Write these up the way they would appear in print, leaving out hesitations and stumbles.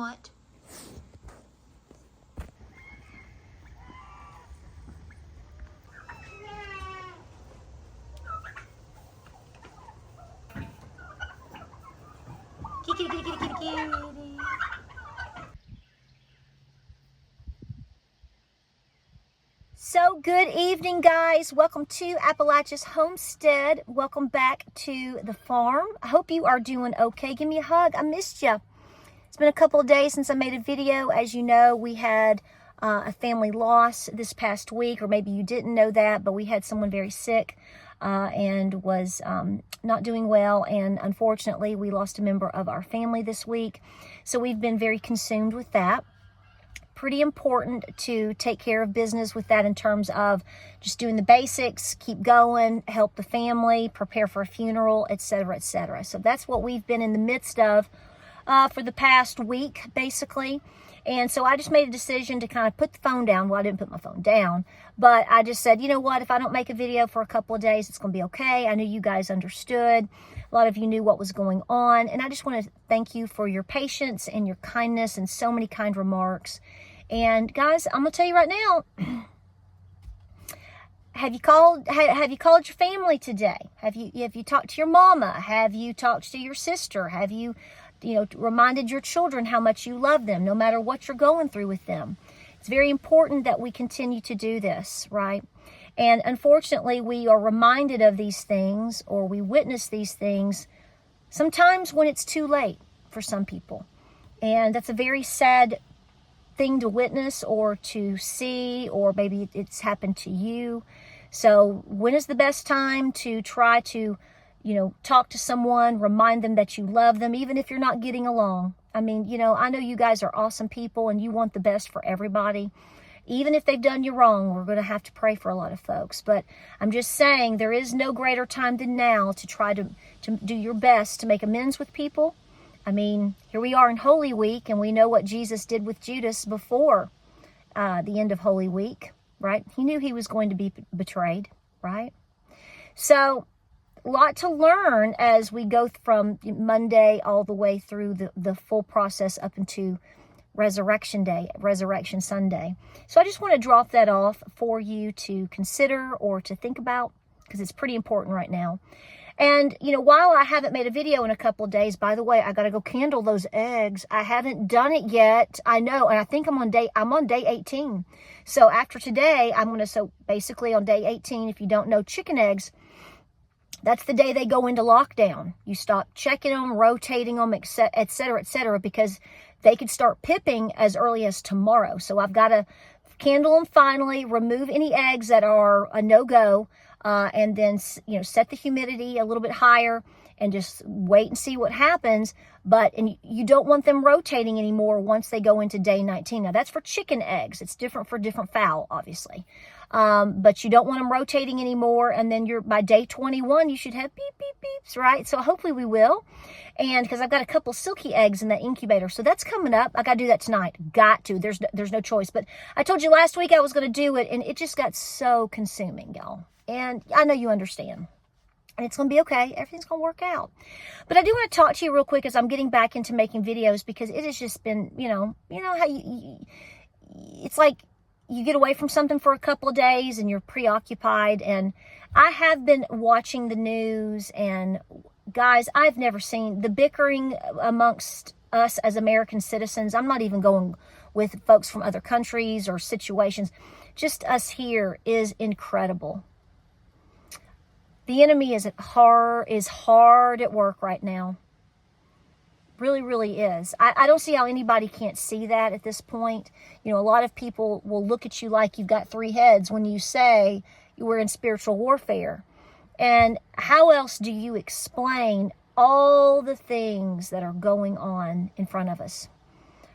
want. Kitty, kitty, kitty, kitty, kitty. So good evening, guys. Welcome to Appalachia's Homestead. Welcome back to the farm. I hope you are doing okay. Give me a hug. I missed you. It's been a couple of days since I made a video. As you know, we had a family loss this past week, or maybe you didn't know that, but we had someone very sick and was not doing well, and unfortunately we lost a member of our family this week. So we've been very consumed with that. Pretty important to take care of business with that in terms of just doing the basics, keep going, help the family, prepare for a funeral, etc., etc. So that's what we've been in the midst of for the past week, basically. And so I just made a decision to kind of put the phone down. Well, I didn't put my phone down, but I just said, you know what, if I don't make a video for a couple of days, it's going to be okay. I knew you guys understood. A lot of you knew what was going on. And I just want to thank you for your patience and your kindness and so many kind remarks. And guys, I'm going to tell you right now, have you called your family today? Have you talked to your mama? Have you talked to your sister? Have you reminded your children how much you love them, no matter what you're going through with them? It's very important that we continue to do this, right? And unfortunately, we are reminded of these things, or we witness these things sometimes when it's too late for some people. And that's a very sad thing to witness or to see, or maybe it's happened to you. So when is the best time to try to talk to someone, remind them that you love them, even if you're not getting along? I mean, I know you guys are awesome people and you want the best for everybody. Even if they've done you wrong, we're going to have to pray for a lot of folks. But I'm just saying, there is no greater time than now to try to do your best to make amends with people. I mean, here we are in Holy Week, and we know what Jesus did with Judas before the end of Holy Week, right? He knew he was going to be betrayed, right? So a lot to learn as we go from Monday all the way through the full process up into Resurrection Day, Resurrection Sunday. So I just want to drop that off for you to consider or to think about, because it's pretty important right now. And, while I haven't made a video in a couple of days, by the way, I got to go candle those eggs. I haven't done it yet. I know. And I think I'm on day 18. So after today, so basically on day 18, if you don't know, chicken eggs, that's the day they go into lockdown. You stop checking them, rotating them, et cetera, because they could start pipping as early as tomorrow. So I've got to candle them finally, remove any eggs that are a no-go, and then, set the humidity a little bit higher and just wait and see what happens. And you don't want them rotating anymore once they go into day 19. Now, that's for chicken eggs. It's different for different fowl, obviously. But you don't want them rotating anymore. And then by day 21, you should have beep, beep, beeps, right? So hopefully we will. And because I've got a couple silky eggs in that incubator. So that's coming up. I got to do that tonight. Got to. There's no choice. But I told you last week I was going to do it, and it just got so consuming, y'all. And I know you understand. And it's going to be okay. Everything's going to work out. But I do want to talk to you real quick as I'm getting back into making videos, because it has just been, how it's like you get away from something for a couple of days and you're preoccupied. And I have been watching the news, and guys, I've never seen the bickering amongst us as American citizens. I'm not even going with folks from other countries or situations. Just us here is incredible. The enemy is hard at work right now. Really, really is. I don't see how anybody can't see that at this point. A lot of people will look at you like you've got three heads when you say you were in spiritual warfare. And how else do you explain all the things that are going on in front of us,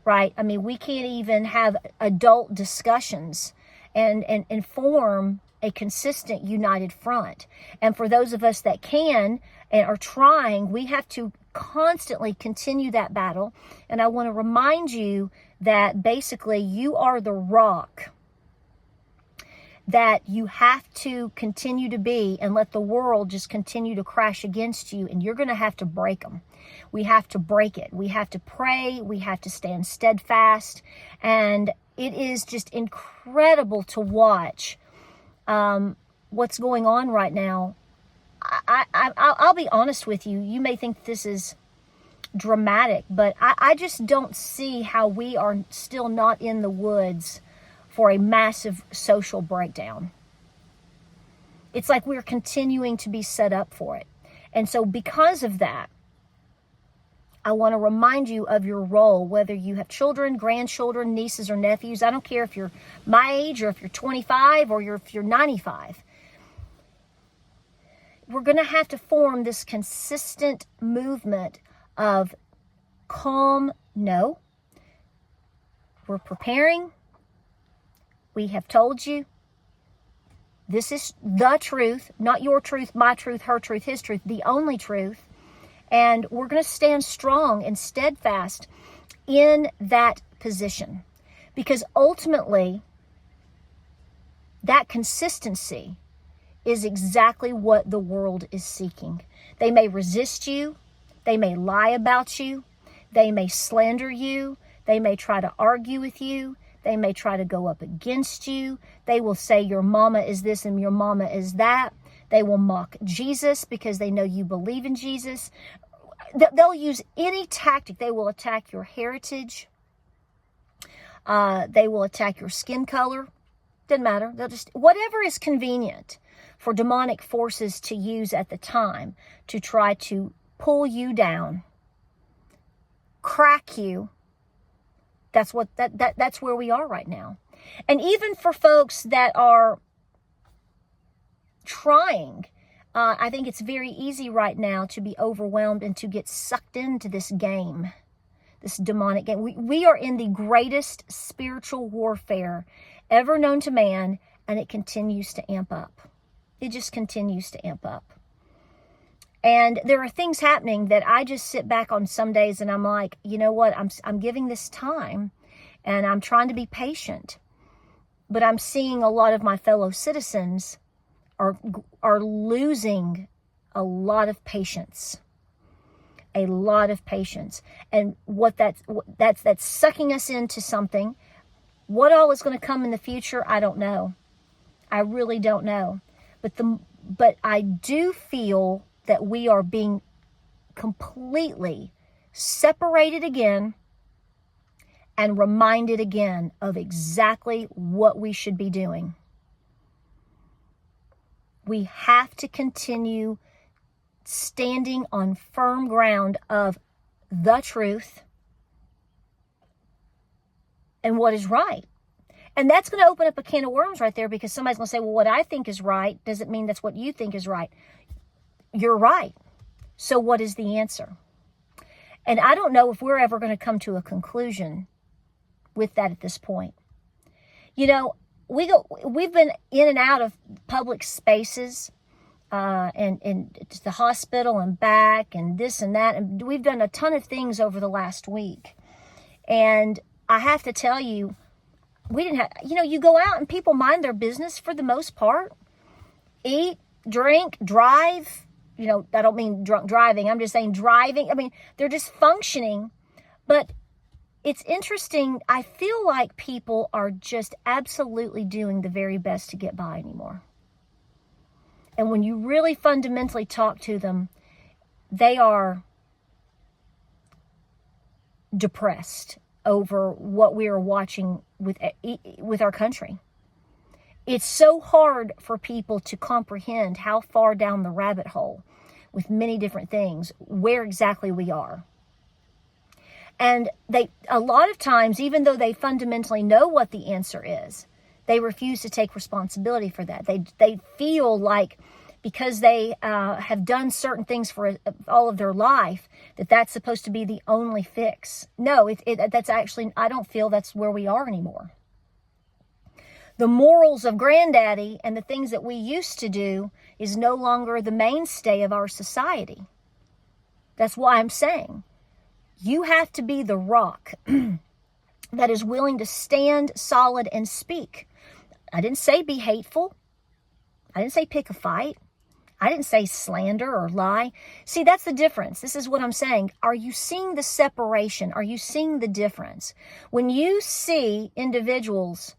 right? I mean, we can't even have adult discussions and form a consistent united front. And for those of us that can and are trying, we have to constantly continue that battle. And I want to remind you that basically you are the rock that you have to continue to be and let the world just continue to crash against you, and you're going to have to break them. We have to break it. We have to pray. We have to stand steadfast. And it is just incredible to watch what's going on right now. I'll be honest with you. You may think this is dramatic, but I just don't see how we are still not in the woods for a massive social breakdown. It's like we're continuing to be set up for it. And so because of that, I want to remind you of your role, whether you have children, grandchildren, nieces, or nephews. I don't care if you're my age or if you're 25 or if you're 95. We're going to have to form this consistent movement of calm, no. We're preparing. We have told you. This is the truth, not your truth, my truth, her truth, his truth, the only truth. And we're going to stand strong and steadfast in that position. Because ultimately, that consistency is exactly what the world is seeking. They may resist you. They may lie about you. They may slander you. They may try to argue with you. They may try to go up against you. They will say your mama is this and your mama is that. They will mock Jesus because they know you believe in Jesus. They'll use any tactic. They will attack your heritage. They will attack your skin color. Doesn't matter. They'll just, whatever is convenient for demonic forces to use at the time to try to pull you down, crack you. That's where we are right now. And even for folks that are trying, I think it's very easy right now to be overwhelmed and to get sucked into this game, this demonic game. We are in the greatest spiritual warfare ever known to man, and it continues to amp up. It just continues to amp up. And there are things happening that I just sit back on some days and I'm like, you know what? I'm giving this time and I'm trying to be patient. But I'm seeing a lot of my fellow citizens are losing a lot of patience. A lot of patience. And what that's sucking us into something. What all is going to come in the future, I don't know. I really don't know. But I do feel that we are being completely separated again and reminded again of exactly what we should be doing. We have to continue standing on firm ground of the truth and what is right. And that's going to open up a can of worms right there, because somebody's going to say, well, what I think is right doesn't mean that's what you think is right. You're right. So what is the answer? And I don't know if we're ever going to come to a conclusion with that at this point. You know, we've been in and out of public spaces, and the hospital and back and this and that. And we've done a ton of things over the last week. And I have to tell you, we didn't have, you go out and people mind their business for the most part. Eat, drink, drive. I don't mean drunk driving. I'm just saying driving. I mean, they're just functioning. But it's interesting. I feel like people are just absolutely doing the very best to get by anymore. And when you really fundamentally talk to them, they are depressed over what we are watching with our country. It's so hard for people to comprehend how far down the rabbit hole with many different things, where exactly we are. And a lot of times, even though they fundamentally know what the answer is, they refuse to take responsibility for that. They feel like because they have done certain things for all of their life, that's supposed to be the only fix. No, that's actually, I don't feel that's where we are anymore. The morals of granddaddy and the things that we used to do is no longer the mainstay of our society. That's why I'm saying you have to be the rock that is willing to stand solid and speak. I didn't say be hateful. I didn't say pick a fight. I didn't say slander or lie. See, that's the difference. This is what I'm saying. Are you seeing the separation? Are you seeing the difference? When you see individuals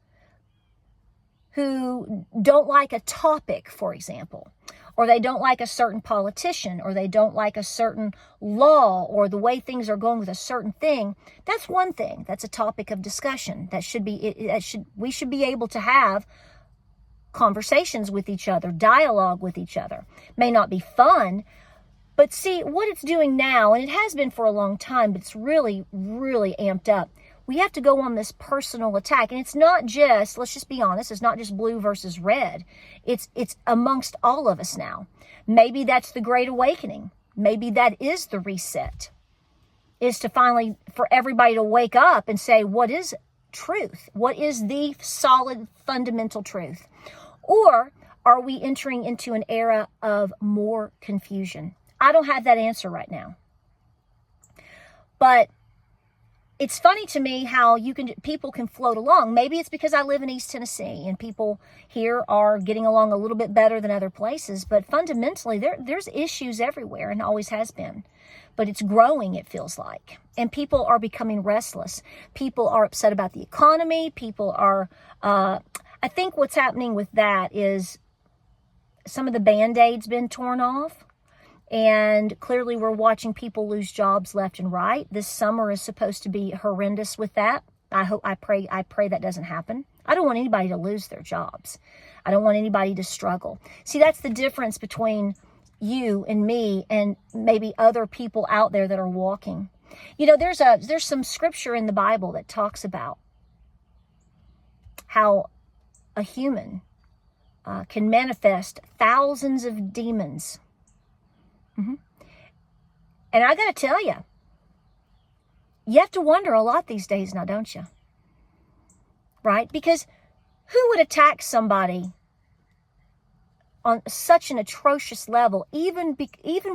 who don't like a topic, for example, or they don't like a certain politician, or they don't like a certain law, or the way things are going with a certain thing, that's one thing. That's a topic of discussion. We should be able to have conversations with each other, dialogue with each other. May not be fun, but see what it's doing now, and it has been for a long time, but it's really, really amped up. We have to go on this personal attack, and it's not just, let's just be honest, it's not just blue versus red. It's amongst all of us now. Maybe that's the Great Awakening. Maybe that is the reset, is to finally, for everybody to wake up and say, what is truth? What is the solid, fundamental truth? Or are we entering into an era of more confusion? I don't have that answer right now. But it's funny to me how people can float along. Maybe it's because I live in East Tennessee and people here are getting along a little bit better than other places. But fundamentally, there's issues everywhere and always has been. But it's growing, it feels like. And people are becoming restless. People are upset about the economy. People are, I think what's happening with that is some of the Band-Aids been torn off. And clearly we're watching people lose jobs left and right. This summer is supposed to be horrendous with that. I pray that doesn't happen. I don't want anybody to lose their jobs. I don't want anybody to struggle. See, that's the difference between you and me and maybe other people out there that are walking. You know, there's some scripture in the Bible that talks about how a human can manifest thousands of demons. Mm-hmm. And I got to tell you, you have to wonder a lot these days now, don't you? Right? Because who would attack somebody on such an atrocious level, even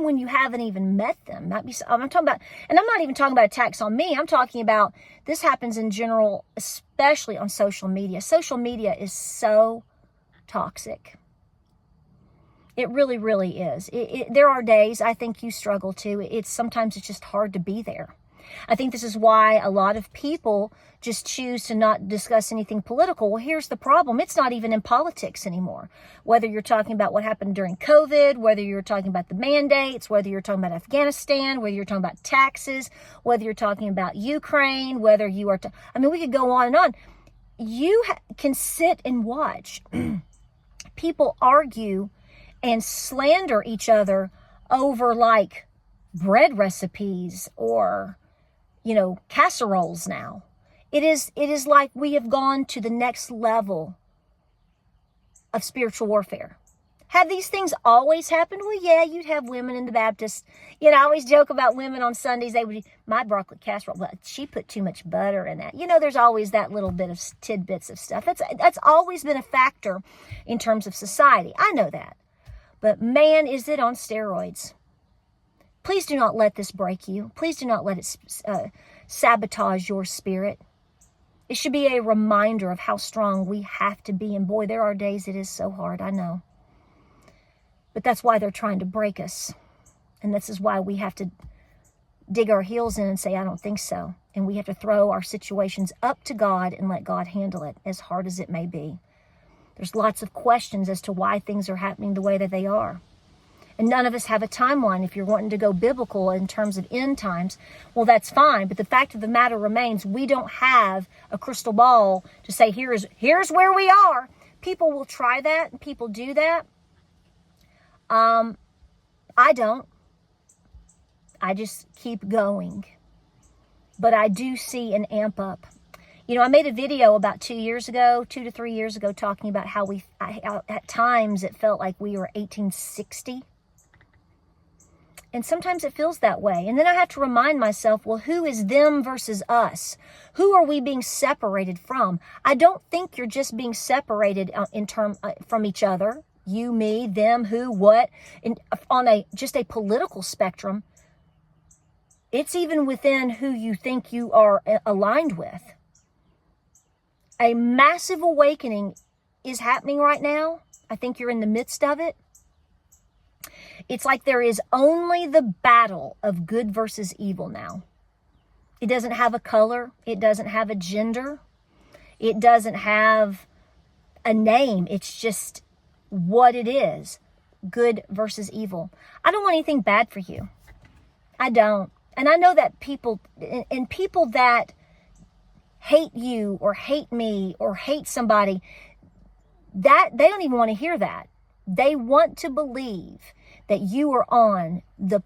when you haven't even met them? I'm talking about, and I'm not even talking about attacks on me. I'm talking about this happens in general, especially on social media. Social media is so toxic. It really, really is. There are days I think you struggle too. Sometimes it's just hard to be there. I think this is why a lot of people just choose to not discuss anything political. Well, here's the problem. It's not even in politics anymore. Whether you're talking about what happened during COVID, whether you're talking about the mandates, whether you're talking about Afghanistan, whether you're talking about taxes, whether you're talking about Ukraine, whether you are, we could go on and on. You can sit and watch people argue and slander each other over like bread recipes or, casseroles now. It is like we have gone to the next level of spiritual warfare. Have these things always happened? Well, yeah, you'd have women in the Baptist. I always joke about women on Sundays. They would, my broccoli casserole, but she put too much butter in that. There's always that little bit of tidbits of stuff. That's always been a factor in terms of society. I know that. But man, is it on steroids. Please do not let this break you. Please do not let it sabotage your spirit. It should be a reminder of how strong we have to be. And boy, there are days it is so hard, I know. But that's why they're trying to break us. And this is why we have to dig our heels in and say, I don't think so. And we have to throw our situations up to God and let God handle it, as hard as it may be. There's lots of questions as to why things are happening the way that they are. And none of us have a timeline. If you're wanting to go biblical in terms of end times, well, that's fine. But the fact of the matter remains, we don't have a crystal ball to say, here's where we are. People will try that, and people do that. I don't. I just keep going. But I do see an amp up. I made a video about 2 to 3 years ago, talking about how at times it felt like we were 1860. And sometimes it feels that way. And then I have to remind myself, well, who is them versus us? Who are we being separated from? I don't think you're just being separated from each other. You, me, them, who, what, on just a political spectrum. It's even within who you think you are aligned with. A massive awakening is happening right now, I think you're in the midst of it. It's like there is only the battle of good versus evil now. It doesn't have a color. It doesn't have a gender. It doesn't have a name. It's just what it is. Good versus evil. I don't want anything bad for you. I don't. And I know that people that hate you or hate me or hate somebody, that they don't even want to hear that. They want to believe that you are on the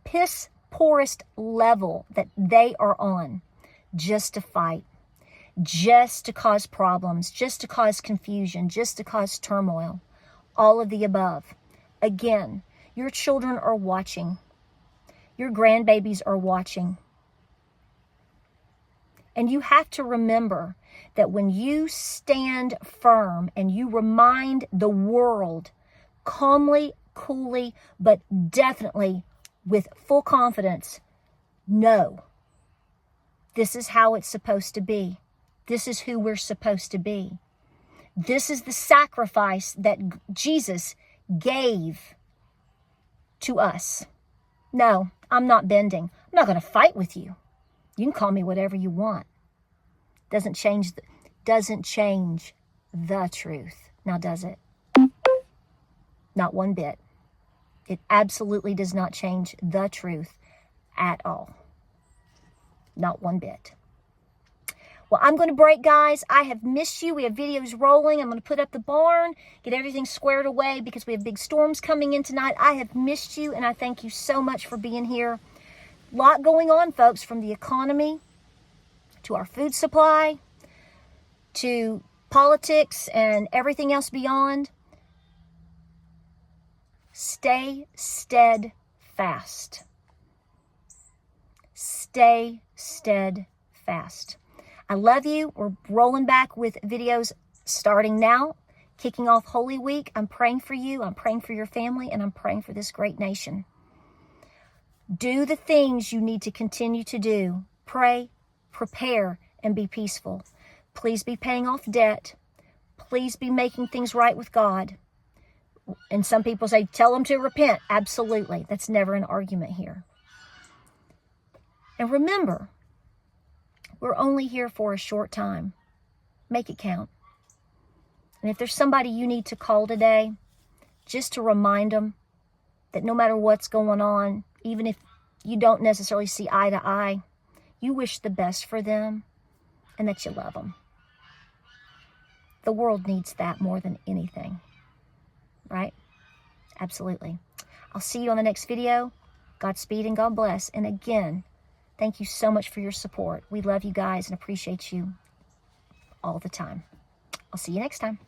piss poorest level that they are on, just to fight, just to cause problems, just to cause confusion, just to cause turmoil, all of the above. Again, your children are watching. Your grandbabies are watching. And you have to remember that when you stand firm and you remind the world calmly, coolly, but definitely with full confidence, no, this is how it's supposed to be. This is who we're supposed to be. This is the sacrifice that Jesus gave to us. No, I'm not bending. I'm not going to fight with you. You can call me whatever you want. Doesn't change the truth. Now, does it? Not one bit. It absolutely does not change the truth at all. Not one bit. Well, I'm going to break, guys. I have missed you. We have videos rolling. I'm going to put up the barn, get everything squared away because we have big storms coming in tonight. I have missed you, and I thank you so much for being here. A lot going on, folks, from the economy to our food supply to politics and everything else beyond. Stay steadfast. Stay steadfast. I love you. We're rolling back with videos starting now, kicking off Holy Week. I'm praying for you. I'm praying for your family, and I'm praying for this great nation. Do the things you need to continue to do. Pray, prepare, and be peaceful. Please be paying off debt. Please be making things right with God. And some people say, tell them to repent. Absolutely. That's never an argument here. And remember, we're only here for a short time. Make it count. And if there's somebody you need to call today, just to remind them that no matter what's going on, even if you don't necessarily see eye to eye, you wish the best for them and that you love them. The world needs that more than anything. Right? Absolutely. I'll see you on the next video. Godspeed and God bless. And again, thank you so much for your support. We love you guys and appreciate you all the time. I'll see you next time.